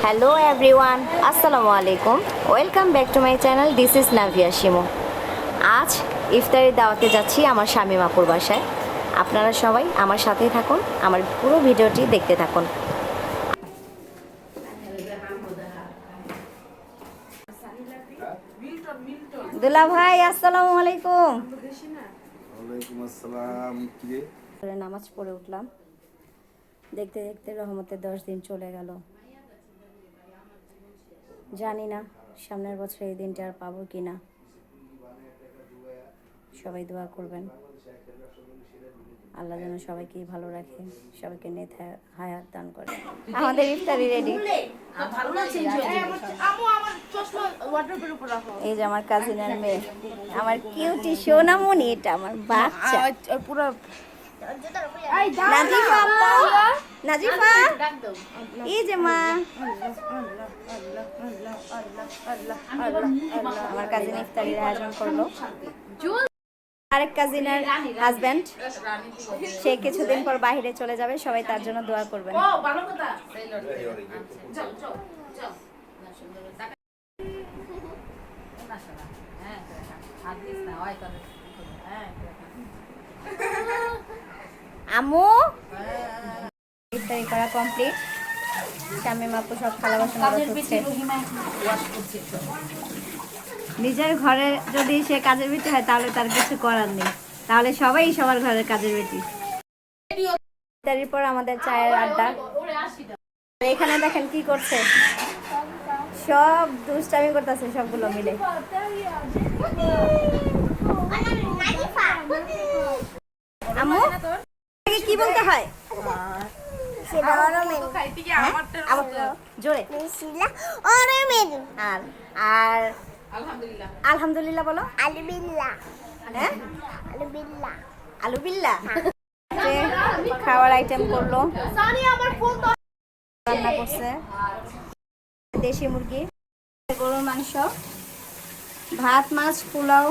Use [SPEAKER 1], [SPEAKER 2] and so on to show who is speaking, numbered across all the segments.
[SPEAKER 1] Hello everyone, আসসালামু আলাইকুম। Welcome back to my channel. This is Navia Shimu. আজ ইফতারের দাওয়াতে যাচ্ছি আমার স্বামী মাপুর বাসায়। আপনারা সবাই আমার সাথেই থাকুন, আমার পুরো ভিডিওটি দেখতে থাকুন। দুলা ভাই, আসসালামু আলাইকুম।
[SPEAKER 2] ওয়ালাইকুম আসসালাম। কি রে?
[SPEAKER 1] নামাজ পড়ে উঠলাম, দেখতে দেখতে রহমতের 10 দিন চলে গেল। জানি না সামনের বছর এই দিনটা আর পাবো কি না। সবাই দোয়া করবেন, আল্লাহ যেন সবাইকে ভালো রাখে, সবাইকে নেতা হায়াত দান করে। আমাদের ইফতারি রেডি। এই যে আমার কাজিনের মেয়ে, আমার কিউটি সোনামণি, এটা আমার বাচ্চা পুরো নাজিফা। নাজিফা, এই যে মা, আমার কাজিন ইফতারির আয়োজন করলো। আরেক কাজিনের হাজবেন্ড, সে কিছুদিন পর বাইরে চলে যাবে, সবাই তার জন্য দোয়া করবেন। আম্মু, ইফতারি করা কমপ্লিট। স্বামী মাপু সব থালা বাসন ধুচ্ছে। নিজের ঘরে যদি সে কাজের বেটি হয় তাহলে তার কিছু করার নেই, তাহলে সবাই সবার ঘরের কাজের বেটি। ইফতারির পর আমাদের চায়ের আড্ডা। এখানে দেখেন কি করছে, সব দুষ্টামি করতেছে সবগুলো মিলে। আম্মু, কি বলতে হয় জোরে? আর আলহামদুলিল্লাহ বলো। আলু বিল্লা খাওয়ার আইটেম করলো, রান্না করছে দেশি মুরগি, গরুর মাংস, ভাত, মাছ, পোলাও,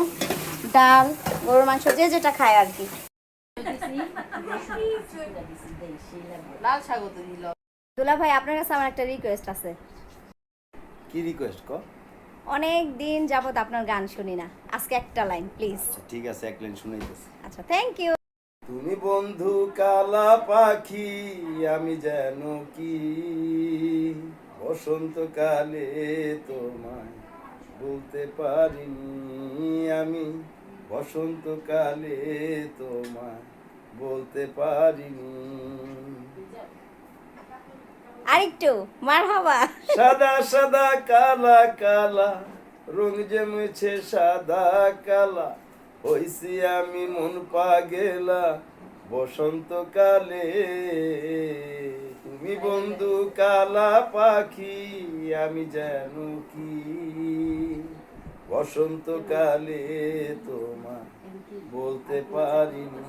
[SPEAKER 1] ডাল, গরুর মাংস, যে যেটা খায় আর কি। দুলা ভাই, আপনার কাছে আমার একটা রিকোয়েস্ট আছে।
[SPEAKER 2] কি রিকোয়েস্ট কর?
[SPEAKER 1] অনেক দিন যাবত আপনার গান শুনি না, আজকে একটা লাইন প্লিজ।
[SPEAKER 2] ঠিক আছে, এক লাইন শুনাইতেছি।
[SPEAKER 1] আচ্ছা, থ্যাংক ইউ।
[SPEAKER 2] তুমি বন্ধু কালা পাখি, আমি যেন কি বসন্তকালে তোমায় বলতে পারিনি। আমি বসন্তকালে তোমায় বলতে পারিনি।
[SPEAKER 1] আরেকটু মারহাবা।
[SPEAKER 2] সাদা সাদা কালা কালা রং জমেছে সাদা কালা, হইছি আমি মন পাগেলা বসন্তকালে। তুমি বন্ধু কালা পাখি, আমি যেন কি বসন্তকালে তোমায় বলতে পারিনি।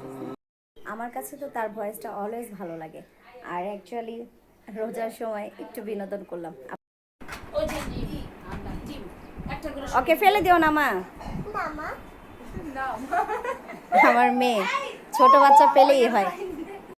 [SPEAKER 1] আমার কাছে তো তার ভয়েসটা অলওয়েজ ভালো লাগে, আর অ্যাকচুয়ালি রোজার সময় একটু বিনোদন করলাম। ওকে, ফেলে দিও না মা। আমার মেয়ে ছোট বাচ্চা পেলেই হয়।